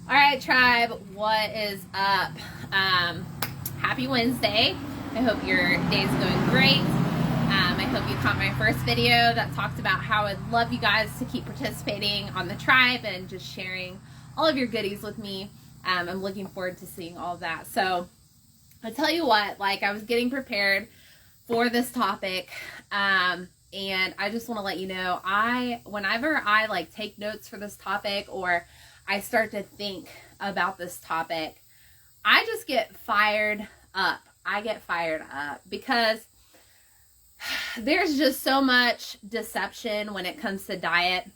All right, tribe, what is up? Happy Wednesday. I hope your day's going great. I hope you caught my first video that talked about how I'd love you guys to keep participating on the tribe and just sharing all of your goodies with me. I'm looking forward to seeing all of that. So I tell you what, like, I was getting prepared for this topic, and I just want to let you know, whenever I like take notes for this topic or I start to think about this topic, I just get fired up. I get fired up because there's just so much deception when it comes to diet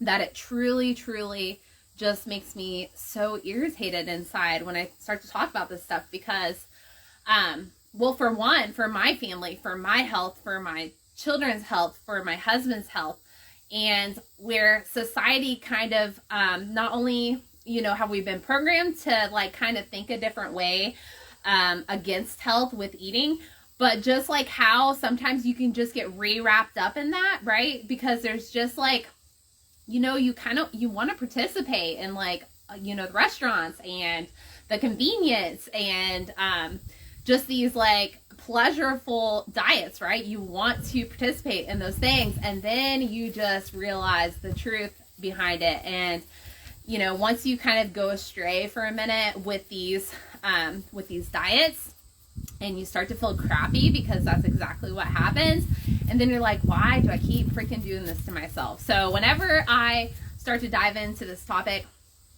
that it truly, truly just makes me so irritated inside when I start to talk about this stuff because, well, for one, for my family, for my health, for my children's health, for my husband's health, and where society kind of, not only, have we been programmed to like kind of think a different way against health with eating, but just like how sometimes you can just get wrapped up in that, right? Because there's just like, you want to participate in like, the restaurants and the convenience and just these like pleasurable diets, right? You want to participate in those things, and then you just realize the truth behind it. And once you kind of go astray for a minute with these diets, and you start to feel crappy because that's exactly what happens, and then you're like, why do I keep freaking doing this to myself? So whenever I start to dive into this topic,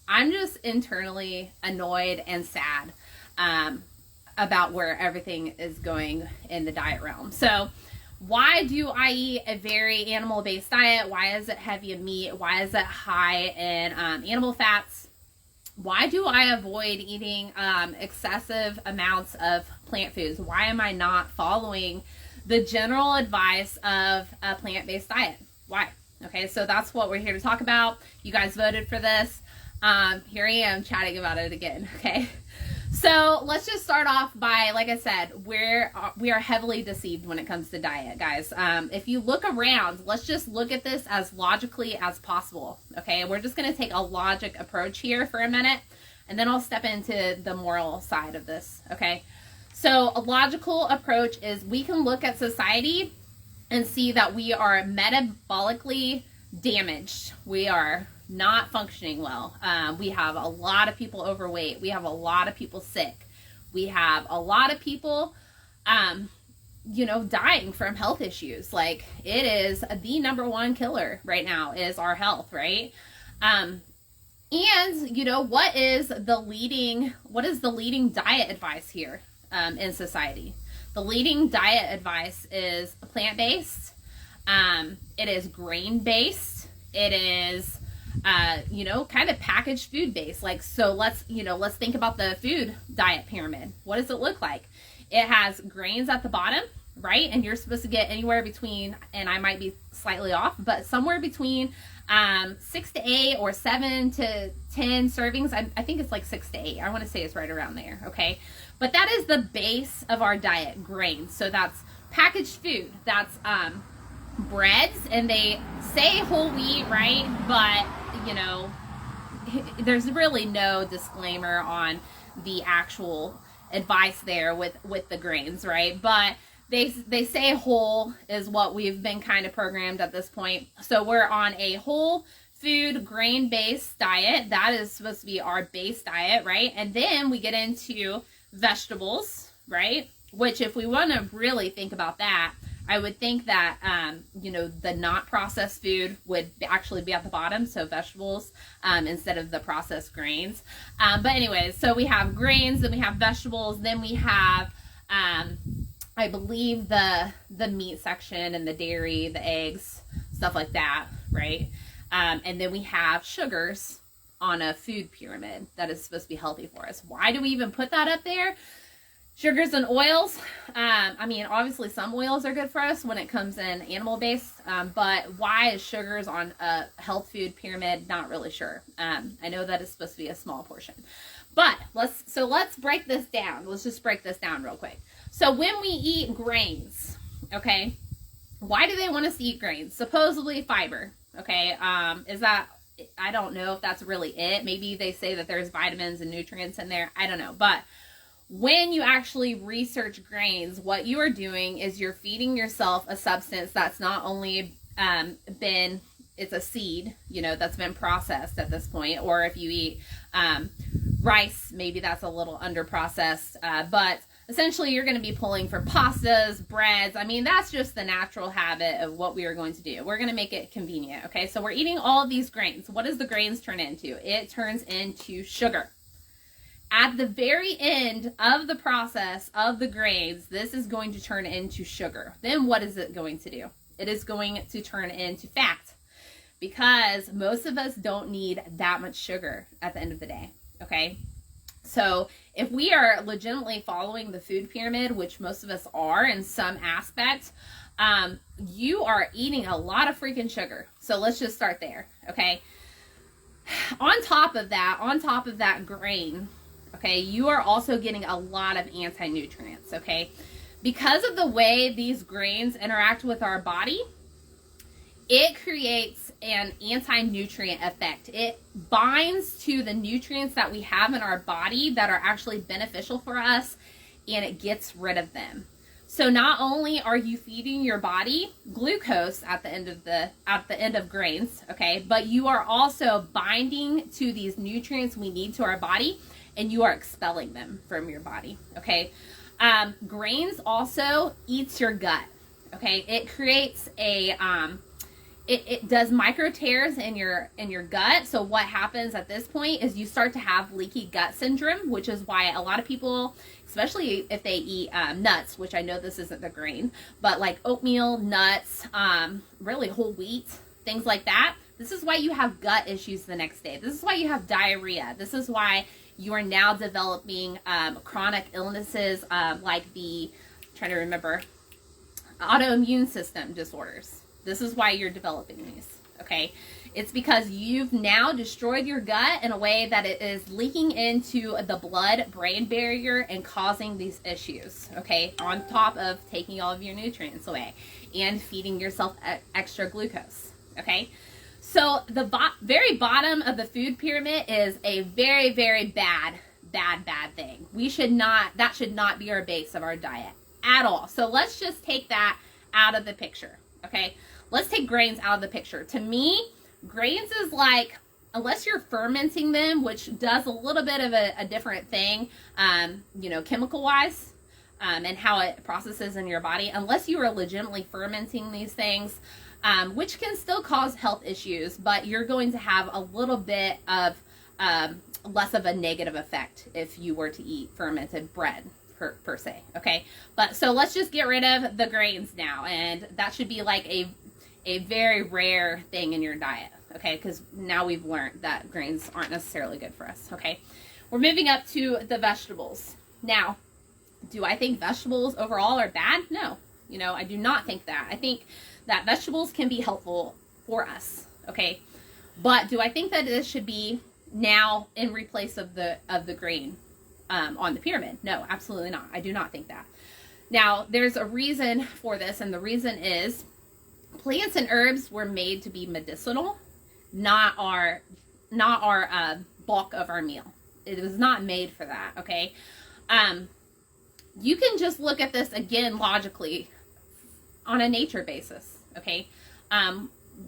I'm just internally annoyed and sad about where everything is going in the diet realm. So why do I eat a very animal-based diet? Why is it heavy in meat? Why is it high in animal fats? Why do I avoid eating excessive amounts of plant foods? Why am I not following the general advice of a plant-based diet? Why? Okay, so that's what we're here to talk about. You guys voted for this. Here I am chatting about it again, okay? So let's just start off by, like I said, we are heavily deceived when it comes to diet, guys. If you look around, let's just look at this as logically as possible, okay? We're just going to take a logic approach here for a minute, and then I'll step into the moral side of this, okay? So a logical approach is we can look at society and see that we are metabolically damaged. We are not functioning well. We have a lot of people overweight. We have a lot of people sick. We have a lot of people, dying from health issues. Like, it is the number one killer right now is our health, right? And what is the leading diet advice here in society? The leading diet advice is plant-based. It is grain-based. It is kind of packaged food based. Like, so let's think about the food diet pyramid. What does it look like? It has grains at the bottom, right? And you're supposed to get anywhere between, and I might be slightly off, but somewhere between 6 to 8 or 7 to 10 servings. I think it's like 6 to 8. I want to say it's right around there, okay? But that is the base of our diet, grains. So that's packaged food. That's breads, and they say whole wheat, right? But there's really no disclaimer on the actual advice there with the grains, right? But they say whole is what we've been kind of programmed at this point. So we're on a whole food grain-based diet. That is supposed to be our base diet, right? And then we get into vegetables, right? Which, if we want to really think about that, I would think that, the not processed food would actually be at the bottom. So vegetables instead of the processed grains. But anyways, so we have grains, then we have vegetables, then we have, I believe the meat section and the dairy, the eggs, stuff like that, right? And then we have sugars on a food pyramid that is supposed to be healthy for us. Why do we even put that up there? Sugars and oils. Obviously some oils are good for us when it comes in animal-based, but why is sugars on a health food pyramid? Not really sure. I know that it's supposed to be a small portion. But let's break this down. Let's just break this down real quick. So when we eat grains, okay, why do they want us to eat grains? Supposedly fiber, okay? Is that I don't know if that's really it. Maybe they say that there's vitamins and nutrients in there. I don't know. But when you actually research grains, what you are doing is you're feeding yourself a substance that's not only it's a seed, you know, that's been processed at this point. Or if you eat rice, maybe that's a little under processed, but essentially you're going to be pulling for pastas, breads. I mean, that's just the natural habit of what we are going to do. We're going to make it convenient. Okay, so we're eating all of these grains. What does the grains turn into? It turns into sugar. At the very end of the process of the grains, this is going to turn into sugar. Then what is it going to do? It is going to turn into fat, because most of us don't need that much sugar at the end of the day. Okay, so if we are legitimately following the food pyramid, which most of us are in some aspect, you are eating a lot of freaking sugar. So let's just start there. Okay, on top of that grain, okay, you are also getting a lot of anti-nutrients. Okay, because of the way these grains interact with our body, it creates an anti-nutrient effect. It binds to the nutrients that we have in our body that are actually beneficial for us, and it gets rid of them. So not only are you feeding your body glucose at the end of grains, okay, but you are also binding to these nutrients we need to our body, and you are expelling them from your body. Okay, grains also eats your gut. Okay, it creates a it does micro tears in your gut. So what happens at this point is you start to have leaky gut syndrome, which is why a lot of people, especially if they eat nuts, which I know this isn't the grain, but like oatmeal, nuts, really whole wheat, things like that. This is why you have gut issues the next day. This is why you have diarrhea. This is why you are now developing chronic illnesses like I'm trying to remember, autoimmune system disorders. This is why you're developing these, okay? It's because you've now destroyed your gut in a way that it is leaking into the blood-brain barrier and causing these issues, okay? On top of taking all of your nutrients away and feeding yourself extra glucose, okay? So the very bottom of the food pyramid is a very, very bad thing. That should not be our base of our diet at all. So let's just take that out of the picture, okay? Let's take grains out of the picture. To me, grains is like, unless you're fermenting them, which does a little bit of a different thing, you know, chemical-wise, and how it processes in your body, unless you are legitimately fermenting these things, which can still cause health issues, but you're going to have a little bit of less of a negative effect if you were to eat fermented bread per se, okay? But so let's just get rid of the grains now, and that should be like a very rare thing in your diet, okay? Because now we've learned that grains aren't necessarily good for us, okay? We're moving up to the vegetables. Now, do I think vegetables overall are bad? No, you know, I do not think that. I think that vegetables can be helpful for us, okay? But do I think that this should be now in replace of the grain on the pyramid? No, absolutely not. I do not think that. Now, there's a reason for this, and the reason is plants and herbs were made to be medicinal, not our bulk of our meal. It was not made for that, okay? You can just look at this again logically on a nature basis, okay?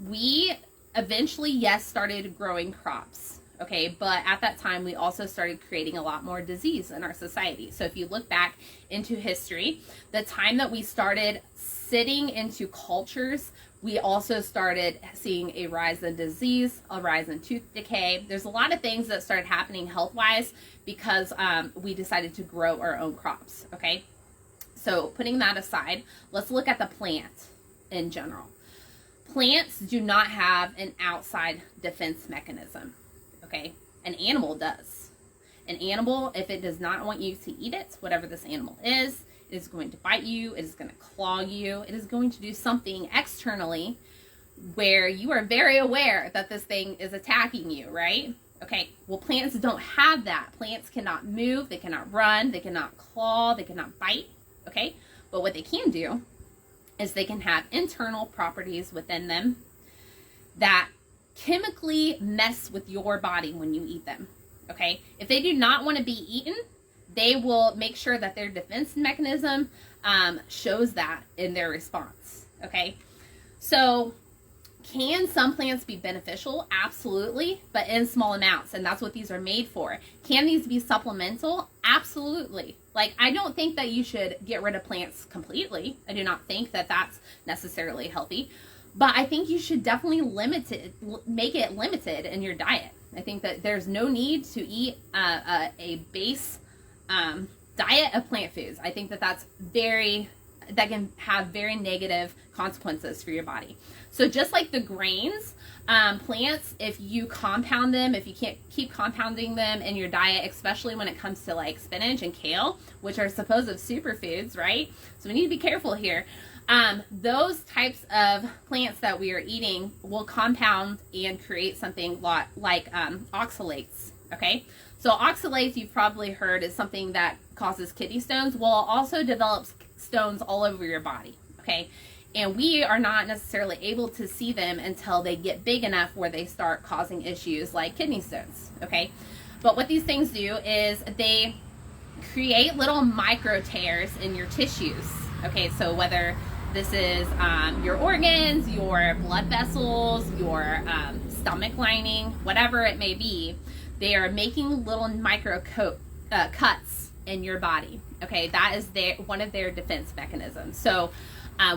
We eventually, yes, started growing crops, okay? But at that time, we also started creating a lot more disease in our society. So if you look back into history, the time that we started sitting into cultures, we also started seeing a rise in disease, a rise in tooth decay. There's a lot of things that started happening health-wise because we decided to grow our own crops, okay? So putting that aside, let's look at the plant in general. Plants do not have an outside defense mechanism, okay? An animal does. An animal, if it does not want you to eat it, whatever this animal is, it is going to bite you, it is going to claw you, it is going to do something externally where you are very aware that this thing is attacking you, right? Okay, well, plants don't have that. Plants cannot move, they cannot run, they cannot claw, they cannot bite, okay? But what they can do is they can have internal properties within them that chemically mess with your body when you eat them. Okay, if they do not want to be eaten, they will make sure that their defense mechanism shows that in their response. Okay, so can some plants be beneficial? Absolutely, but in small amounts, and that's what these are made for. Can these be supplemental? Absolutely. Like, I don't think that you should get rid of plants completely. I do not think that that's necessarily healthy, but I think you should definitely make it limited in your diet. I think that there's no need to eat a base diet of plant foods. I think that that can have very negative consequences for your body. So just like the grains, plants, if you compound them, if you can't keep compounding them in your diet, especially when it comes to like spinach and kale, which are supposed superfoods, right? So we need to be careful here. Those types of plants that we are eating will compound and create something like oxalates, okay? So oxalates, you've probably heard, is something that causes kidney stones. Well, it also develops stones all over your body, okay? And we are not necessarily able to see them until they get big enough where they start causing issues like kidney stones, okay? But what these things do is they create little micro tears in your tissues, okay? So whether this is your organs, your blood vessels, your stomach lining, whatever it may be, they are making little micro cuts in your body, okay? That is one of their defense mechanisms. So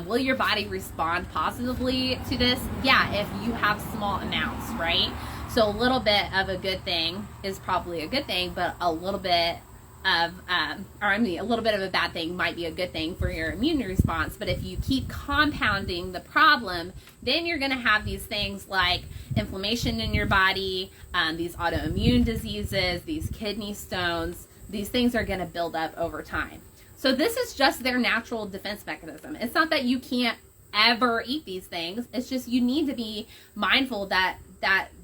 will your body respond positively to this? Yeah, if you have small amounts, right? So a little bit of a good thing is probably a good thing, but a little bit of, a little bit of a bad thing might be a good thing for your immune response. But if you keep compounding the problem, then you're going to have these things like inflammation in your body, these autoimmune diseases, these kidney stones. These things are going to build up over time. So this is just their natural defense mechanism. It's not that you can't ever eat these things. It's just you need to be mindful that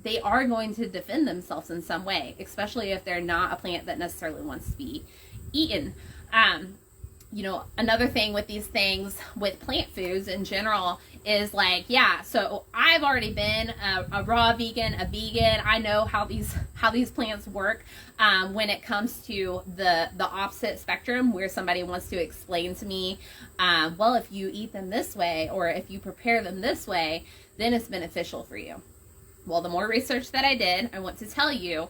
they are going to defend themselves in some way, especially if they're not a plant that necessarily wants to be eaten. You know, another thing with these things, with plant foods in general, is like, yeah, so I've already been a raw vegan, a vegan. I know how these plants work when it comes to the opposite spectrum, where somebody wants to explain to me, well, if you eat them this way, or if you prepare them this way, then it's beneficial for you. Well, the more research that I did, I want to tell you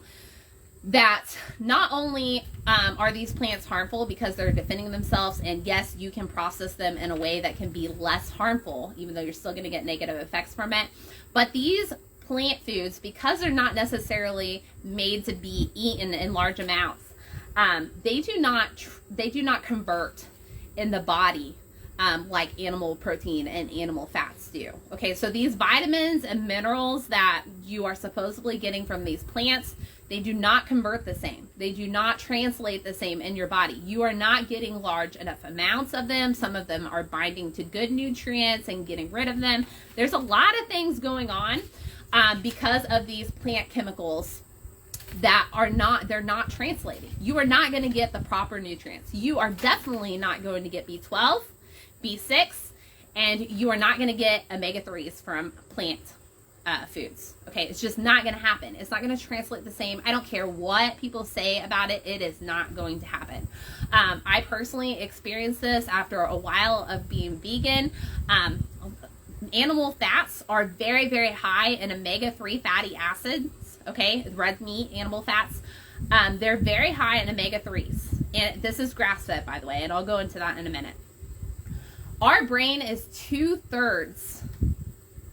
that not only are these plants harmful because they're defending themselves, and yes, you can process them in a way that can be less harmful, even though you're still going to get negative effects from it, but these plant foods, because they're not necessarily made to be eaten in large amounts, they do not convert in the body like animal protein and animal fats do. Okay, so these vitamins and minerals that you are supposedly getting from these plants, they do not convert the same. They do not translate the same in your body. You are not getting large enough amounts of them. Some of them are binding to good nutrients and getting rid of them. There's a lot of things going on because of these plant chemicals that they're not translating. You are not going to get the proper nutrients. You are definitely not going to get B12, B6, and you are not going to get omega-3s from plant foods. Okay, it's just not going to happen. It's not going to translate the same. I don't care what people say about it. It is not going to happen. I personally experienced this after a while of being vegan. Animal fats are very, very high in omega-3 fatty acids. Okay, red meat, animal fats. They're very high in omega-3s. And this is grass-fed, by the way, and I'll go into that in a minute. Our brain is 2/3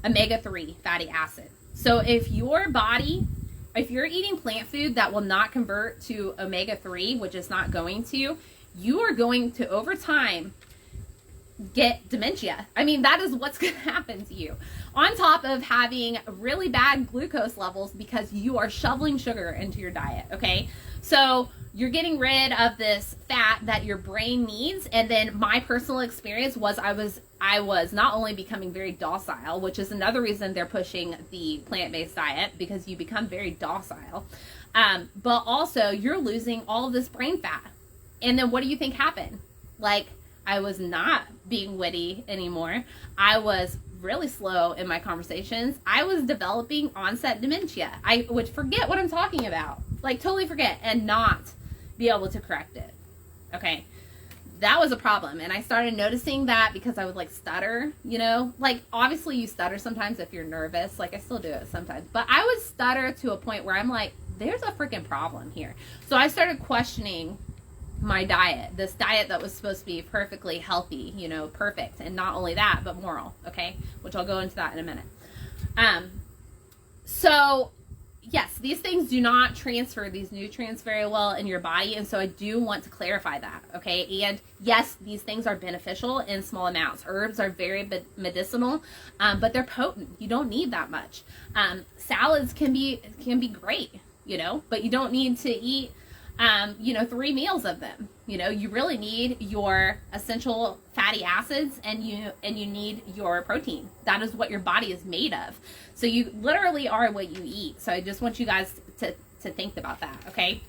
omega-3 fatty acid. So if you're eating plant food that will not convert to omega-3, which is not going to, you are going to, over time, get dementia. I mean, that is what's going to happen to you. On top of having really bad glucose levels because you are shoveling sugar into your diet, okay? So you're getting rid of this fat that your brain needs. And then my personal experience was I was not only becoming very docile, which is another reason they're pushing the plant-based diet, because you become very docile, but also you're losing all of this brain fat. And then what do you think happened? Like, I was not being witty anymore. I was really slow in my conversations, I was developing onset dementia. I would forget what I'm talking about, like totally forget, and not be able to correct it. Okay, that was a problem. And I started noticing that because I would like stutter, you know, like obviously you stutter sometimes if you're nervous, like I still do it sometimes, but I would stutter to a point where I'm like, there's a freaking problem here. So I started questioning my diet, this diet that was supposed to be perfectly healthy, you know, perfect, and not only that, but moral, okay, which I'll go into that in a minute. So yes, these things do not transfer these nutrients very well in your body, and so I do want to clarify that, okay? And yes, these things are beneficial in small amounts. Herbs are very medicinal, but they're potent. You don't need that much. Salads can be great, you know, but you don't need to eat you know, 3 meals of them. You know, you really need your essential fatty acids, and you need your protein. That is what your body is made of. So you literally are what you eat. So I just want you guys to think about that, okay?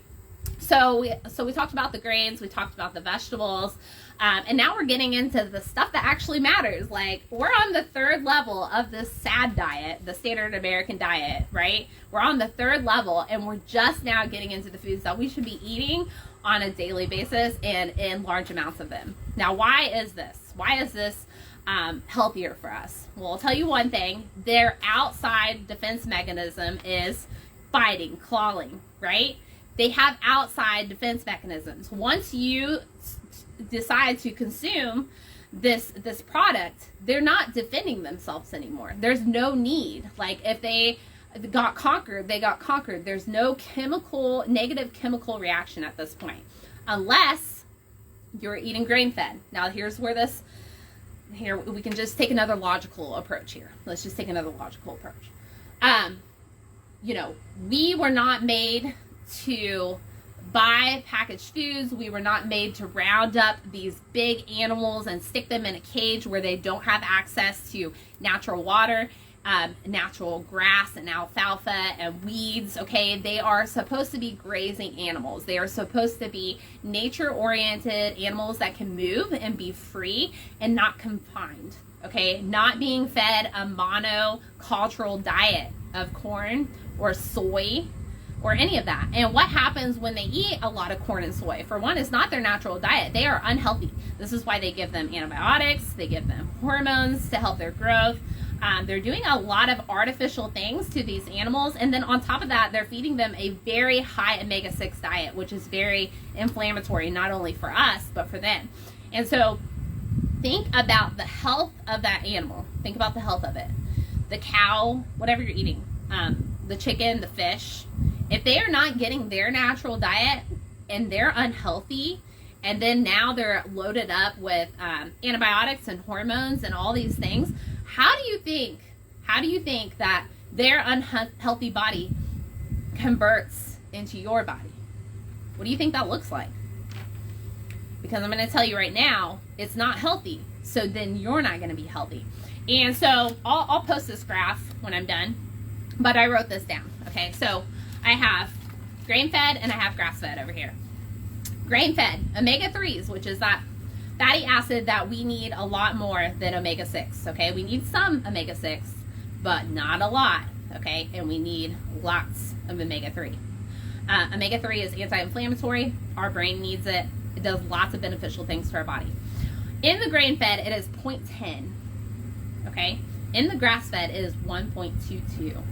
So we talked about the grains, we talked about the vegetables, and now we're getting into the stuff that actually matters. Like, we're on the 3rd level of this SAD diet, the standard American diet, right? We're on the 3rd level, and we're just now getting into the foods that we should be eating on a daily basis and in large amounts of them. Now, why is this? Why is this healthier for us? Well, I'll tell you one thing. Their outside defense mechanism is fighting, clawing, right? They have outside defense mechanisms. Once you decide to consume this product, they're not defending themselves anymore. There's no need. Like, if they got conquered, they got conquered. There's no negative chemical reaction at this point, unless you're eating grain fed. Now here we can just take another logical approach here. Let's just take another logical approach. You know, we were not made to buy packaged foods. We were not made to round up these big animals and stick them in a cage where they don't have access to natural water, natural grass and alfalfa and weeds, okay? They are supposed to be grazing animals. They are supposed to be nature-oriented animals that can move and be free and not confined, okay? Not being fed a monocultural diet of corn or soy or any of that. And what happens when they eat a lot of corn and soy? For one, it's not their natural diet. They are unhealthy. This is why they give them antibiotics, they give them hormones to help their growth. They're doing a lot of artificial things to these animals, and then on top of that, they're feeding them a very high omega-6 diet, which is very inflammatory, not only for us, but for them. And so think about the health of that animal. Think about the health of it. The cow, whatever you're eating, the chicken, the fish, if they are not getting their natural diet and they're unhealthy, and then now they're loaded up with antibiotics and hormones and all these things, how do you think that their unhealthy body converts into your body? What do you think that looks like? Because I'm going to tell you right now, it's not healthy. So then you're not going to be healthy. And so I'll post this graph when I'm done, but I wrote this down. Okay, so I have grain-fed and I have grass-fed over here. Grain-fed, omega-3s, which is that fatty acid that we need a lot more than omega-6, okay? We need some omega-6, but not a lot, okay? And we need lots of omega-3. Omega-3 is anti-inflammatory. Our brain needs it. It does lots of beneficial things to our body. In the grain-fed, it is 0.10, okay? In the grass-fed, it is 1.22.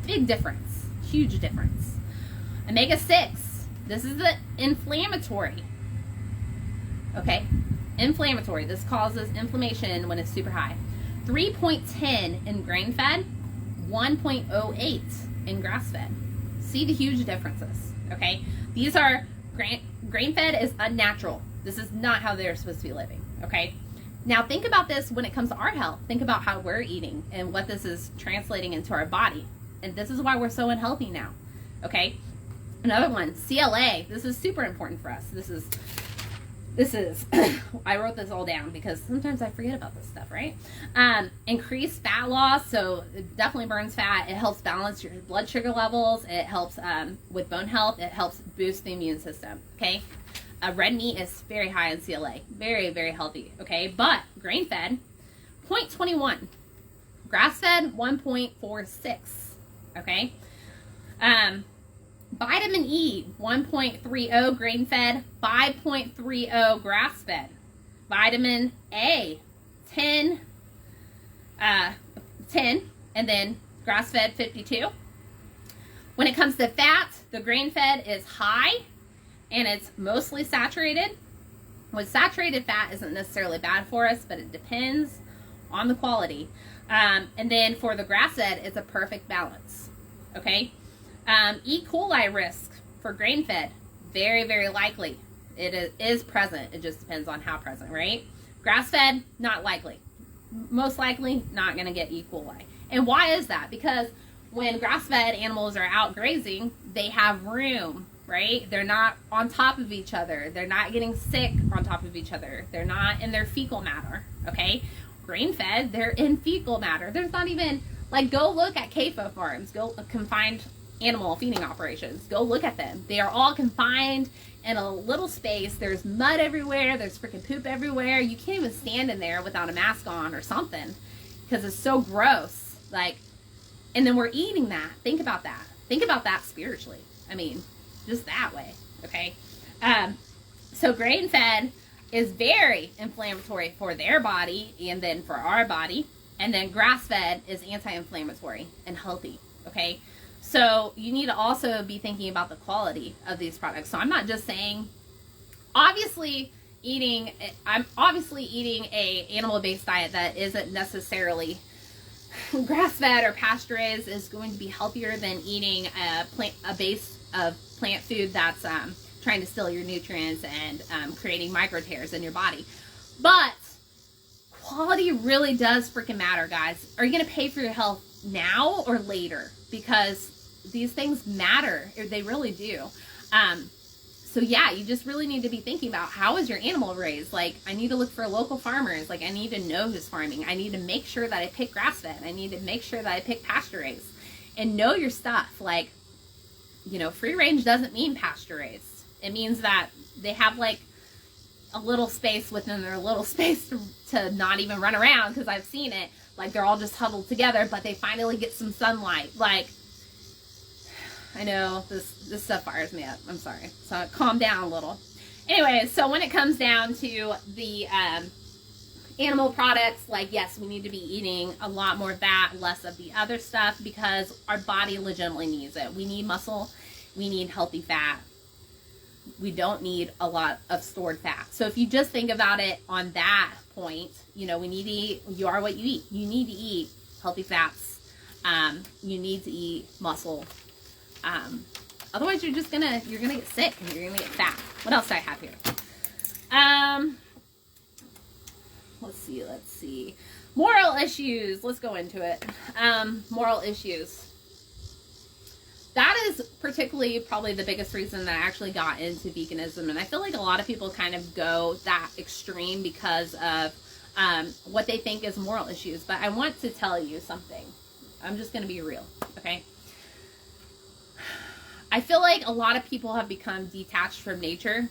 Big difference. Huge difference. Omega-6, this is the inflammatory. Okay, inflammatory. This causes inflammation when it's super high. 3.10 in grain-fed, 1.08 in grass-fed. See the huge differences, okay? These are, grain-fed is unnatural. This is not how they're supposed to be living, okay? Now think about this when it comes to our health. Think about how we're eating and what this is translating into our body. And this is why we're so unhealthy now, okay? Another one, CLA. This is super important for us. This is I wrote this all down because sometimes I forget about this stuff, right? Increased fat loss, so it definitely burns fat. It helps balance your blood sugar levels. It helps with bone health. It helps boost the immune system, okay? Red meat is very high in CLA. Very, very healthy, okay? But grain-fed, 0.21. Grass-fed, 1.46. Okay. Vitamin E, 1.30 grain-fed, 5.30 grass-fed. Vitamin A, 10, and then grass-fed 52. When it comes to fat, the grain-fed is high, and it's mostly saturated. With saturated fat isn't necessarily bad for us, but it depends on the quality. And then for the grass-fed, it's a perfect balance. Okay. E. coli risk for grain-fed, very, very likely. It is present. It just depends on how present, right? Grass-fed, not likely. Most likely not going to get E. coli. And why is that? Because when grass-fed animals are out grazing, they have room, right? They're not on top of each other. They're not getting sick on top of each other. They're not in their fecal matter, okay? Grain-fed, they're in fecal matter. There's not even, like, go look at CAFO farms, go confined animal feeding operations. Go look at them. They are all confined in a little space. There's mud everywhere. There's freaking poop everywhere. You can't even stand in there without a mask on or something because it's so gross. Like, and then we're eating that. Think about that. Think about that spiritually. I mean, just that way. Okay. So grain-fed is very inflammatory for their body and then for our body. And then grass-fed is anti-inflammatory and healthy. Okay. So you need to also be thinking about the quality of these products. So I'm not just saying, I'm obviously eating a animal-based diet that isn't necessarily grass-fed or pasture-raised is going to be healthier than eating a base of plant food that's trying to steal your nutrients and creating micro tears in your body. But quality really does freaking matter, guys. Are you going to pay for your health now or later? Because these things matter. They really do. So yeah, you just really need to be thinking about, how is your animal raised? Like, I need to look for local farmers. Like, I need to know who's farming. I need to make sure that I pick grass-fed. I need to make sure that I pick pasture-raised. And know your stuff. Like, you know, free range doesn't mean pasture-raised. It means that they have, like, a little space within their little space to not even run around, because I've seen it. Like, they're all just huddled together, but they finally get some sunlight. Like, I know this stuff fires me up. I'm sorry. So calm down a little. Anyway, so when it comes down to the animal products, like, yes, we need to be eating a lot more of that, less of the other stuff, because our body legitimately needs it. We need muscle. We need healthy fat. We don't need a lot of stored fat. So if you just think about it on that point, you know, we need to eat, you are what you eat. You need to eat healthy fats. You need to eat muscle. Otherwise you're gonna get sick and you're gonna get fat. What else do I have here? Let's see. Moral issues. Let's go into it. Moral issues. That is particularly probably the biggest reason that I actually got into veganism. And I feel like a lot of people kind of go that extreme because of what they think is moral issues. But I want to tell you something. I'm just going to be real, okay? I feel like a lot of people have become detached from nature,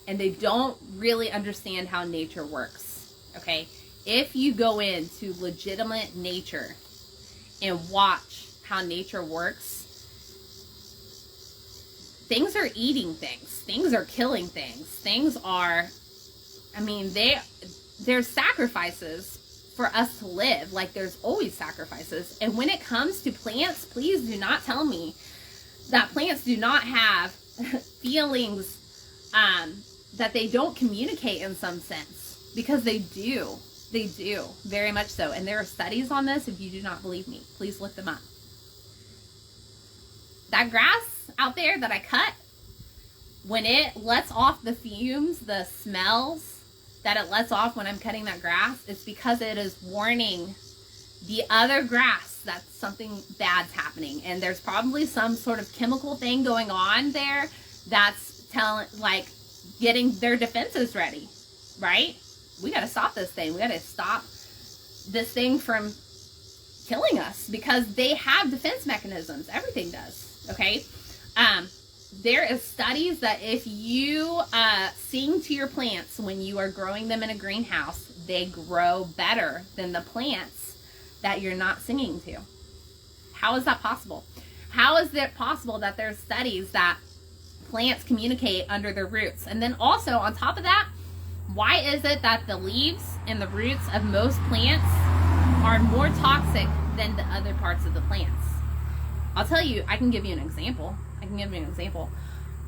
and they don't really understand how nature works, okay? If you go into legitimate nature and watch how nature works, things are eating things. Things are killing things. Things are, I mean, there's sacrifices for us to live. Like, there's always sacrifices. And when it comes to plants, please do not tell me that plants do not have feelings that they don't communicate in some sense, because they do. They do, very much so. And there are studies on this. If you do not believe me, please look them up. That grass out there that I cut, when it lets off the fumes, the smells that it lets off when I'm cutting that grass, it's because it is warning the other grass that something bad's happening. And there's probably some sort of chemical thing going on there that's getting their defenses ready, right? We got to stop this thing. We got to stop this thing from killing us, because they have defense mechanisms. Everything does, okay? There is studies that if you sing to your plants when you are growing them in a greenhouse, they grow better than the plants that you're not singing to. How is that possible? How is it possible that there's studies that plants communicate under their roots? And then also on top of that, why is it that the leaves and the roots of most plants are more toxic than the other parts of the plants? I'll tell you, I can give you an example.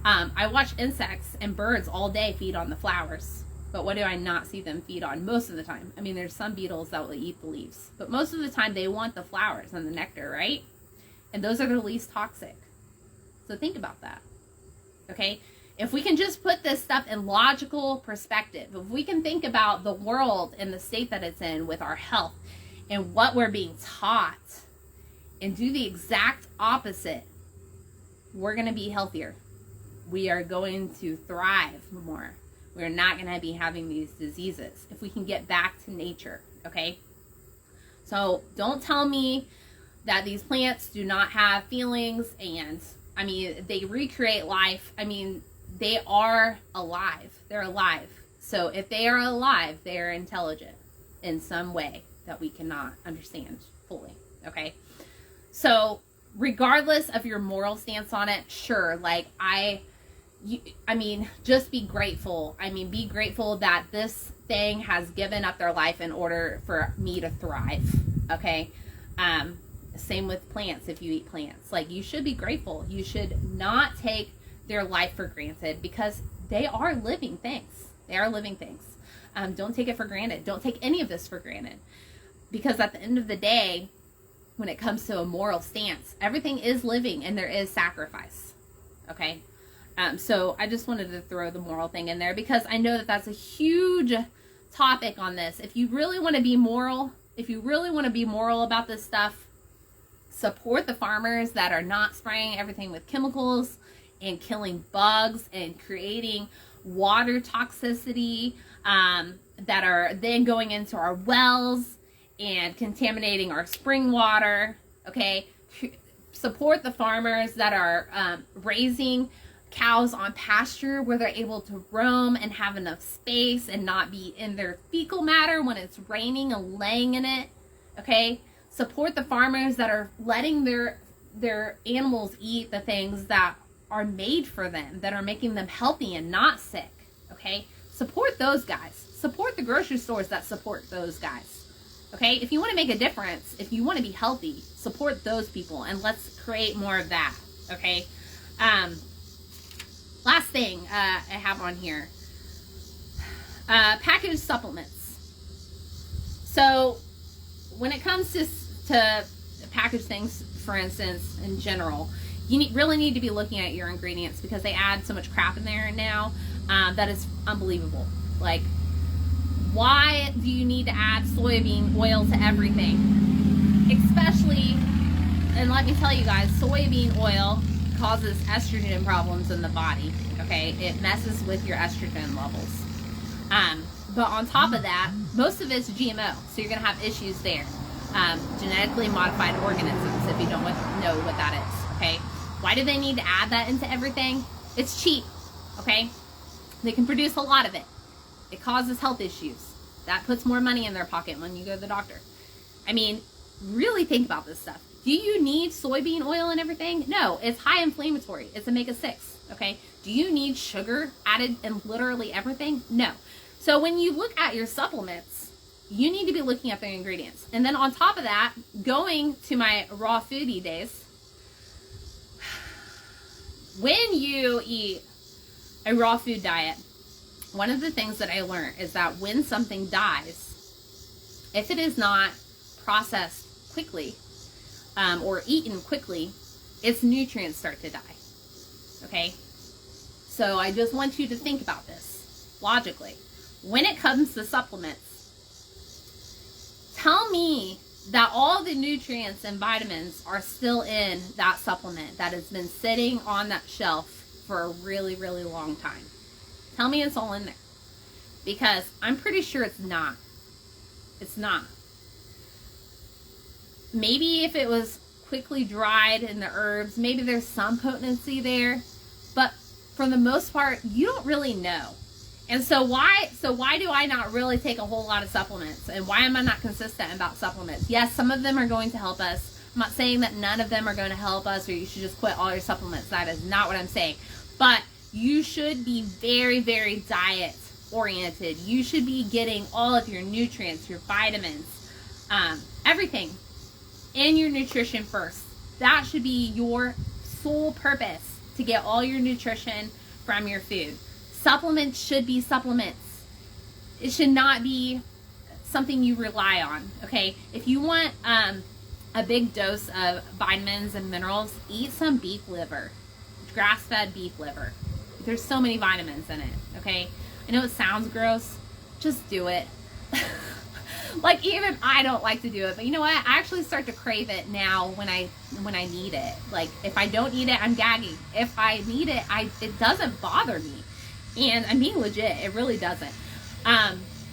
I watch insects and birds all day feed on the flowers, but what do I not see them feed on most of the time? I mean, there's some beetles that will eat the leaves, but most of the time they want the flowers and the nectar, right? And those are the least toxic. So think about that, okay? If we can just put this stuff in logical perspective, if we can think about the world and the state that it's in with our health and what we're being taught and do the exact opposite, we're going to be healthier. We are going to thrive more. We're not going to be having these diseases if we can get back to nature, okay? So don't tell me that these plants do not have feelings, and I mean, they recreate life. I mean, they are alive. They're alive. So if they are alive, they are intelligent in some way that we cannot understand fully, okay? So regardless of your moral stance on it, sure, like I mean, just be grateful. I mean, be grateful that this thing has given up their life in order for me to thrive, okay? Same with plants. If you eat plants, like, you should be grateful. You should not take their life for granted, because they are living things. They are living things. Don't take it for granted. Don't take any of this for granted, because at the end of the day, when it comes to a moral stance, everything is living and there is sacrifice, okay? So I just wanted to throw the moral thing in there, because I know that that's a huge topic on this. If you really want to be moral, about this stuff, support the farmers that are not spraying everything with chemicals and killing bugs and creating water toxicity that are then going into our wells and contaminating our spring water, okay? Support the farmers that are raising cows on pasture where they're able to roam and have enough space and not be in their fecal matter when it's raining and laying in it, okay? Support the farmers that are letting their animals eat the things that are made for them, that are making them healthy and not sick, okay? Support those guys. Support the grocery stores that support those guys, okay? If you want to make a difference, if you want to be healthy, support those people, and let's create more of that, okay? Last thing I have on here, packaged supplements. So when it comes to packaged things, for instance, in general, you really need to be looking at your ingredients, because they add so much crap in there now that is unbelievable. Like, why do you need to add soybean oil to everything? Especially, and let me tell you guys, soybean oil causes estrogen problems in the body, okay? It messes with your estrogen levels. But on top of that, most of it's GMO, so you're gonna have issues there. Genetically modified organisms, if you don't know what that is, okay? Why do they need to add that into everything? It's cheap, okay? They can produce a lot of it. It causes health issues. That puts more money in their pocket when you go to the doctor. I mean, really think about this stuff. Do you need soybean oil and everything? No, it's high inflammatory. It's omega-6, okay? Do you need sugar added in literally everything? No. So when you look at your supplements, you need to be looking at the ingredients. And then on top of that, going to my raw foodie days, when you eat a raw food diet, one of the things that I learned is that when something dies, if it is not processed quickly or eaten quickly, its nutrients start to die, okay? So I just want you to think about this logically. When it comes to supplements, tell me that all the nutrients and vitamins are still in that supplement that has been sitting on that shelf for a really, really long time. Tell me it's all in there, because I'm pretty sure it's not. It's not. Maybe if it was quickly dried in the herbs, maybe there's some potency there, but for the most part, you don't really know. And so why do I not really take a whole lot of supplements? And why am I not consistent about supplements? Yes, some of them are going to help us. I'm not saying that none of them are going to help us or you should just quit all your supplements. That is not what I'm saying. But you should be very, very diet oriented. You should be getting all of your nutrients, your vitamins, everything in your nutrition first. That should be your sole purpose, to get all your nutrition from your food. Supplements should be supplements. It should not be something you rely on, okay? If you want a big dose of vitamins and minerals, eat some beef liver, grass-fed beef liver. There's so many vitamins in it, okay? I know it sounds gross. Just do it. Like, even I don't like to do it, but you know what? I actually start to crave it now when I need it. Like, if I don't need it, I'm gagging. If I need it, it doesn't bother me. And I'm being legit, it really doesn't.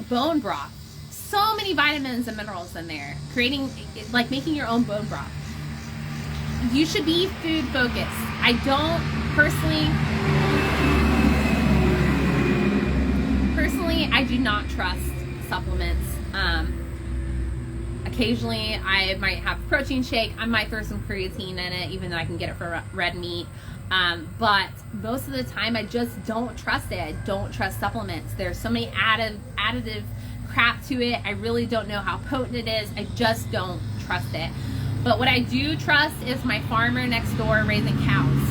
Bone broth. So many vitamins and minerals in there. Making your own bone broth. You should be food focused. I don't personally, I do not trust supplements. Occasionally I might have a protein shake. I might throw some creatine in it, even though I can get it for red meat. But most of the time I just don't trust it. I don't trust supplements. There's so many additive crap to it. I really don't know how potent it is. I just don't trust it. But what I do trust is my farmer next door raising cows.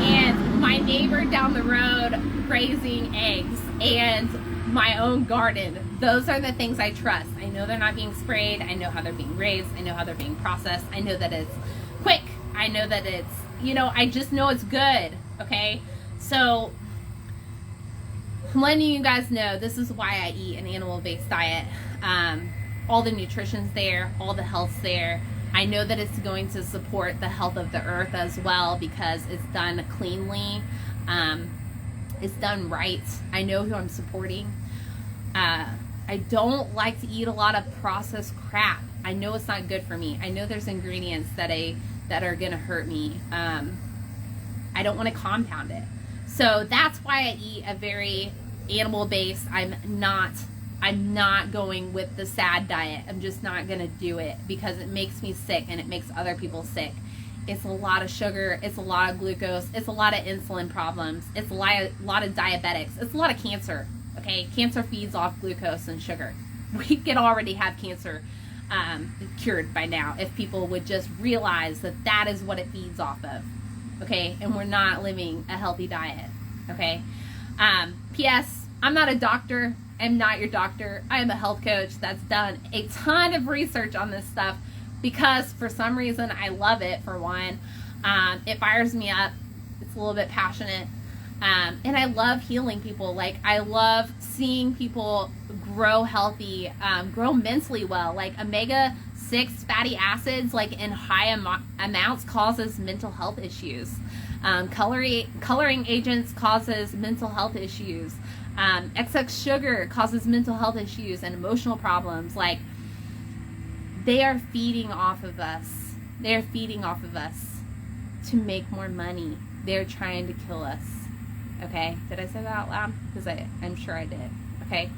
And my neighbor down the road raising eggs, and my own garden. Those are the things I trust. I know they're not being sprayed. I know how they're being raised. I know how they're being processed. I know that it's quick. I know that it's, I just know it's good. Okay. So I'm letting you guys know this is why I eat an animal-based diet. All the nutrition's there, all the health's there. I know that it's going to support the health of the earth as well, because it's done cleanly. It's done right. I know who I'm supporting. I don't like to eat a lot of processed crap. I know it's not good for me. I know there's ingredients that are gonna hurt me. I don't want to compound it. So that's why I eat a very animal-based. I'm not going with the SAD diet. I'm just not gonna do it because it makes me sick and it makes other people sick. It's a lot of sugar, it's a lot of glucose, it's a lot of insulin problems, it's a lot of diabetics, it's a lot of cancer, okay? Cancer feeds off glucose and sugar. We could already have cancer cured by now if people would just realize that that is what it feeds off of, okay? And we're not living a healthy diet, okay? P.S. I'm not a doctor. I'm not your doctor. I am a health coach that's done a ton of research on this stuff because for some reason I love it, for one. It fires me up. It's a little bit passionate. And I love healing people. Like, I love seeing people grow healthy, grow mentally well. Like, omega-6 fatty acids, like in high amounts, causes mental health issues. Coloring agents causes mental health issues. Excess sugar causes mental health issues and emotional problems. Like, they are feeding off of us. They're feeding off of us to make more money. They're trying to kill us. Okay? Did I say that out loud? Because I'm sure I did. Okay?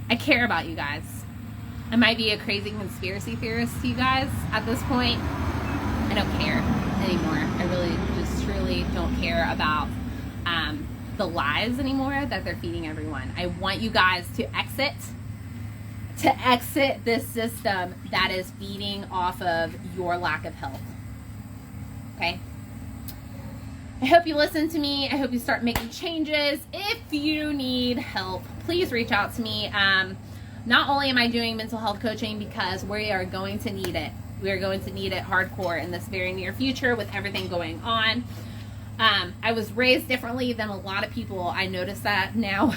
I care about you guys. I might be a crazy conspiracy theorist to you guys at this point. I don't care anymore. I really just truly don't care about the lies anymore that they're feeding everyone. I want you guys to exit this system that is feeding off of your lack of health. Okay? I hope you listen to me. I hope you start making changes. If you need help, please reach out to me. Not only am I doing mental health coaching because we are going to need it. We are going to need it hardcore in this very near future with everything going on. I was raised differently than a lot of people. I notice that now.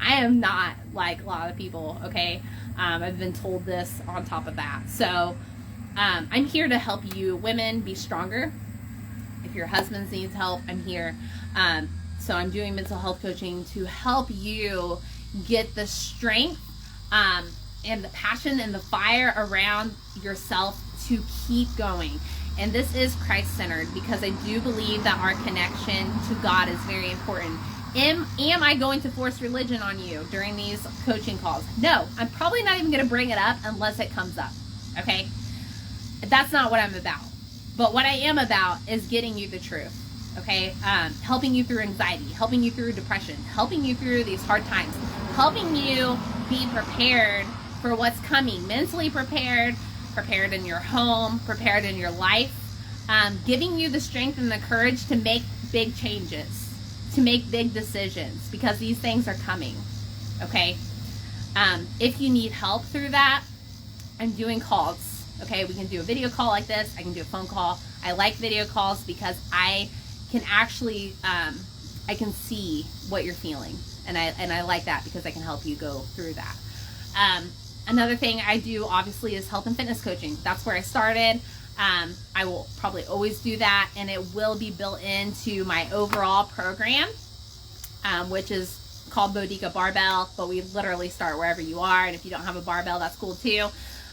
I am not like a lot of people, okay? I've been told this on top of that. So I'm here to help you women be stronger. If your husband needs help, I'm here. So I'm doing mental health coaching to help you get the strength and the passion and the fire around yourself to keep going. And this is Christ-centered because I do believe that our connection to God is very important. Am I going to force religion on you during these coaching calls? No, I'm probably not even going to bring it up unless it comes up, okay? That's not what I'm about. But what I am about is getting you the truth, okay? Helping you through anxiety, helping you through depression, helping you through these hard times, helping you be prepared for what's coming, mentally prepared in your home, prepared in your life, giving you the strength and the courage to make big changes, to make big decisions, because these things are coming, okay? If you need help through that, I'm doing calls. Okay, we can do a video call like this. I can do a phone call. I like video calls because I can actually, I can see what you're feeling. And I like that because I can help you go through that. Another thing I do, obviously, is health and fitness coaching. That's where I started. I will probably always do that, and it will be built into my overall program, which is called Boudica Barbell, but we literally start wherever you are, and if you don't have a barbell, that's cool too.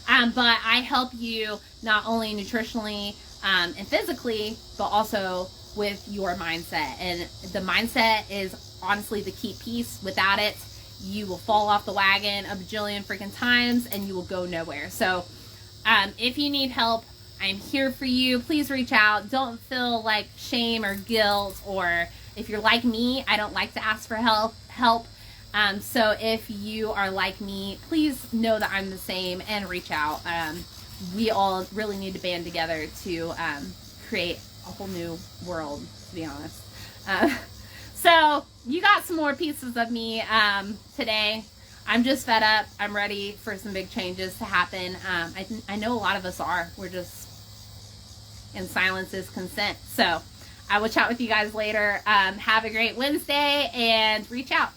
But I help you not only nutritionally and physically, but also with your mindset. And the mindset is honestly the key piece. Without it, you will fall off the wagon a bajillion freaking times and you will go nowhere. So if you need help, I'm here for you. Please reach out. Don't feel like shame or guilt, or if you're like me, I don't like to ask for help. So if you are like me, please know that I'm the same and reach out. We all really need to band together to create a whole new world, to be honest. So you got some more pieces of me today. I'm just fed up. I'm ready for some big changes to happen. I know a lot of us are. We're just, and silence is consent. So I will chat with you guys later. Have a great Wednesday and reach out.